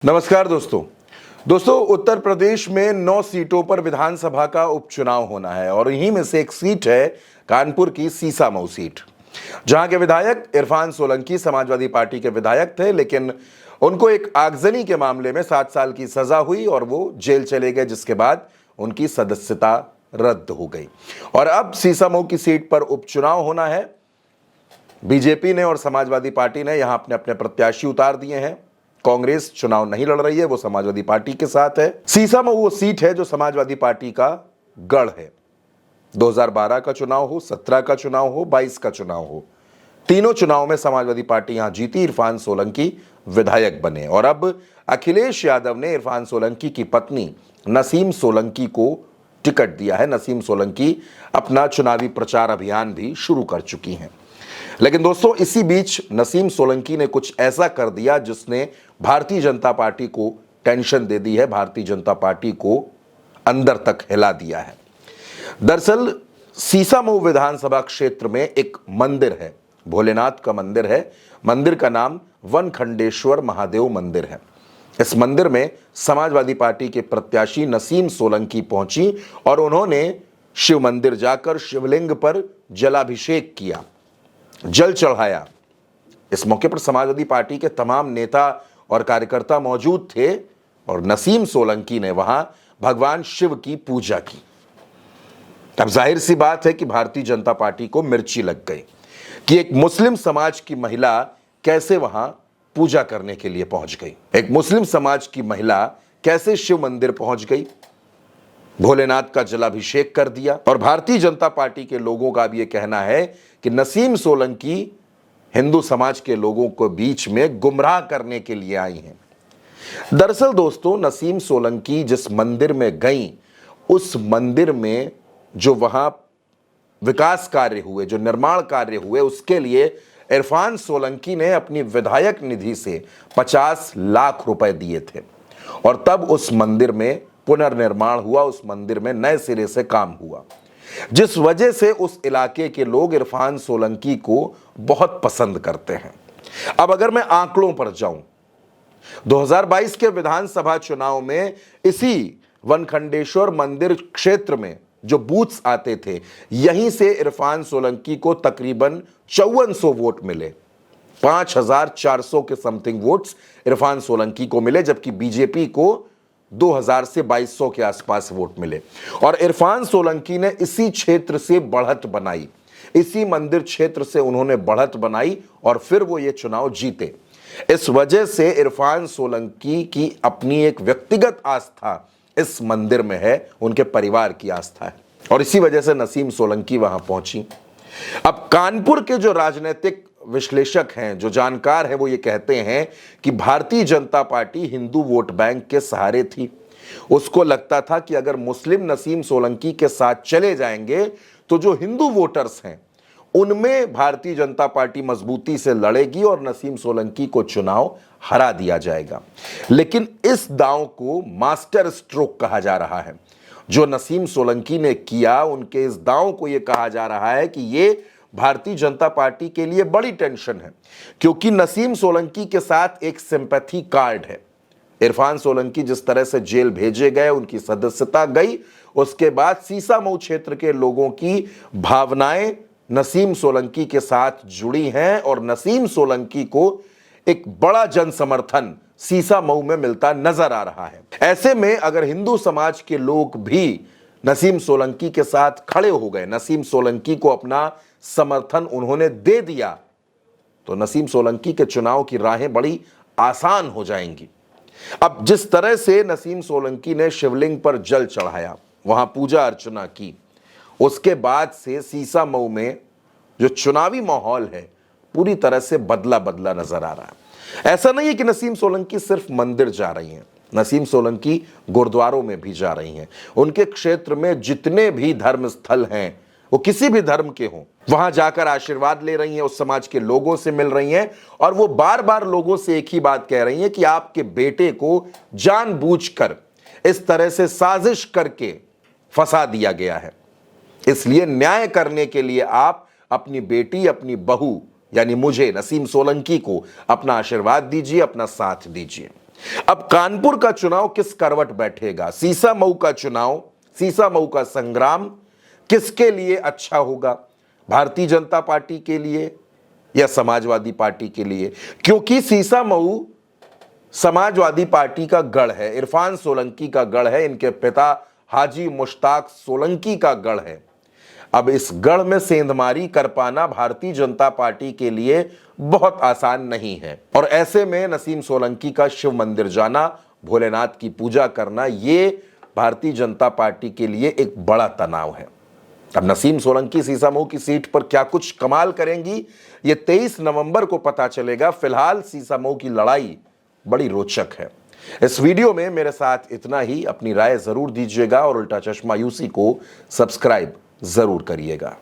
नमस्कार दोस्तों उत्तर प्रदेश में 9 सीटों पर विधानसभा का उपचुनाव होना है और इन्हीं में से एक सीट है कानपुर की सीसामऊ सीट, जहां के विधायक इरफान सोलंकी समाजवादी पार्टी के विधायक थे, लेकिन उनको एक आगजनी के मामले में 7 साल की सजा हुई और वो जेल चले गए, जिसके बाद उनकी सदस्यता रद्द हो गई। और अब सीसामऊ की सीट पर उपचुनाव होना है। बीजेपी ने और समाजवादी पार्टी ने यहां अपने अपने प्रत्याशी उतार दिए हैं। कांग्रेस चुनाव नहीं लड़ रही है, वो समाजवादी पार्टी के साथ है। सीसामऊ वो सीट है जो समाजवादी पार्टी का गढ़ है। 2012 का चुनाव हो, 17 का चुनाव हो, 22 का चुनाव हो, तीनों चुनाव में समाजवादी पार्टी यहां जीती। इरफान सोलंकी विधायक बने और अब अखिलेश यादव ने इरफान सोलंकी की पत्नी नसीम सोलंकी को टिकट दिया है। नसीम सोलंकी अपना चुनावी प्रचार अभियान भी शुरू कर चुकी हैं। लेकिन दोस्तों, इसी बीच नसीम सोलंकी ने कुछ ऐसा कर दिया जिसने भारतीय जनता पार्टी को टेंशन दे दी है, भारतीय जनता पार्टी को अंदर तक हिला दिया है। दरअसल सीसामऊ विधानसभा क्षेत्र में एक मंदिर है, भोलेनाथ का मंदिर है। मंदिर का नाम वनखंडेश्वर महादेव मंदिर है। इस मंदिर में समाजवादी पार्टी के प्रत्याशी नसीम सोलंकी पहुंची और उन्होंने शिव मंदिर जाकर शिवलिंग पर जलाभिषेक किया, जल चढ़ाया। इस मौके पर समाजवादी पार्टी के तमाम नेता और कार्यकर्ता मौजूद थे और नसीम सोलंकी ने वहां भगवान शिव की पूजा की। अब जाहिर सी बात है कि भारतीय जनता पार्टी को मिर्ची लग गई कि एक मुस्लिम समाज की महिला कैसे वहां पूजा करने के लिए पहुंच गई। एक मुस्लिम समाज की महिला कैसे शिव मंदिर पहुंच गई, भोलेनाथ का जलाभिषेक कर दिया। और भारतीय जनता पार्टी के लोगों का भी यह कहना है कि नसीम सोलंकी हिंदू समाज के लोगों को बीच में गुमराह करने के लिए आई हैं। दरअसल दोस्तों, नसीम सोलंकी जिस मंदिर में गई, उस मंदिर में जो वहां विकास कार्य हुए, जो निर्माण कार्य हुए, उसके लिए इरफान सोलंकी ने अपनी विधायक निधि से 50 लाख रुपए दिए थे और तब उस मंदिर में पुनर्निर्माण हुआ, उस मंदिर में नए सिरे से काम हुआ, जिस वजह से उस इलाके के लोग इरफान सोलंकी को बहुत पसंद करते हैं। अब अगर मैं आंकड़ों पर जाऊं, 2022 के विधानसभा चुनाव में इसी वनखंडेश्वर मंदिर क्षेत्र में जो बूथ्स आते थे, यहीं से इरफान सोलंकी को तकरीबन 5400 वोट मिले। 5400 के समथिंग वोट्स इरफान सोलंकी को मिले, जबकि बीजेपी को 2000 से 2200 के आसपास वोट मिले। और इरफान सोलंकी ने इसी क्षेत्र से बढ़त बनाई, इसी मंदिर क्षेत्र से उन्होंने बढ़त बनाई और फिर वो ये चुनाव जीते। इस वजह से इरफान सोलंकी की अपनी एक व्यक्तिगत आस्था इस मंदिर में है, उनके परिवार की आस्था है और इसी वजह से नसीम सोलंकी वहां पहुंची। अब कानपुर के जो राजनीतिक विश्लेषक हैं, जो जानकार हैं, वो ये कहते हैं कि Bharatiya Janata party Hindu vote bank के सहारे थी। उसको लगता था कि अगर मुस्लिम नसीम सोलंकी के साथ चले जाएंगे तो जो हिंदू वोटर्स हैं उनमें भारतीय जनता पार्टी मजबूती से लड़ेगी और नसीम सोलंकी को चुनाव हरा दिया जाएगा। लेकिन इस दांव को मास्टर स्ट्रोक कहा जा रहा है। जो नसीम सोलंकी ने किया, उनके इस दांव को यह कहा जा रहा है कि ये भारतीय जनता पार्टी के लिए बड़ी टेंशन है, क्योंकि नसीम सोलंकी के साथ एक सिंपैथी कार्ड है। इरफान सोलंकी जिस तरह से जेल भेजे गए, उनकी सदस्यता गई, उसके बाद सीसामऊ क्षेत्र के लोगों की भावनाएं नसीम सोलंकी के साथ जुड़ी हैं और नसीम सोलंकी को एक बड़ा जन समर्थन सीसामऊ में मिलता नजर आ रहा है। ऐसे में अगर हिंदू समाज के लोग भी नसीम सोलंकी के साथ खड़े हो गए, नसीम सोलंकी को अपना समर्थन उन्होंने दे दिया, तो नसीम सोलंकी के चुनाव की राहें बड़ी आसान हो जाएंगी। अब जिस तरह से नसीम सोलंकी ने शिवलिंग पर जल चढ़ाया, वहां पूजा अर्चना की, उसके बाद से सीसामऊ में जो चुनावी माहौल है पूरी तरह से बदला बदला नजर आ रहा है। ऐसा नहीं है कि नसीम सोलंकी सिर्फ मंदिर जा रही हैं, नसीम सोलंकी गुरुद्वारों में भी जा रही हैं। उनके क्षेत्र में जितने भी धर्म स्थल हैं, वो किसी भी धर्म के हों, वहां जाकर आशीर्वाद ले रही हैं, उस समाज के लोगों से मिल रही हैं और वो बार बार लोगों से एक ही बात कह रही हैं कि आपके बेटे को जानबूझकर इस तरह से साजिश करके फंसा दिया गया है, इसलिए न्याय करने के लिए आप अपनी बेटी, अपनी बहू यानी मुझे, नसीम सोलंकी को अपना आशीर्वाद दीजिए, अपना साथ दीजिए। अब कानपुर का चुनाव किस करवट बैठेगा, सीसामऊ का चुनाव, सीसामऊ का संग्राम किसके लिए अच्छा होगा, भारतीय जनता पार्टी के लिए या समाजवादी पार्टी के लिए? क्योंकि सीसामऊ समाजवादी पार्टी का गढ़ है, इरफान सोलंकी का गढ़ है, इनके पिता हाजी मुश्ताक सोलंकी का गढ़ है। अब इस गढ़ में सेंधमारी कर पाना भारतीय जनता पार्टी के लिए बहुत आसान नहीं है, और ऐसे में नसीम सोलंकी का शिव मंदिर जाना, भोलेनाथ की पूजा करना, ये भारतीय जनता पार्टी के लिए एक बड़ा तनाव है। अब नसीम सोलंकी सीसामऊ की सीट पर क्या कुछ कमाल करेंगी, ये 23 नवंबर को पता चलेगा। फिलहाल सीसामऊ की लड़ाई बड़ी रोचक है। इस वीडियो में मेरे साथ इतना ही। अपनी राय जरूर दीजिएगा और उल्टा चश्मा यूसी को सब्सक्राइब जरूर करिएगा।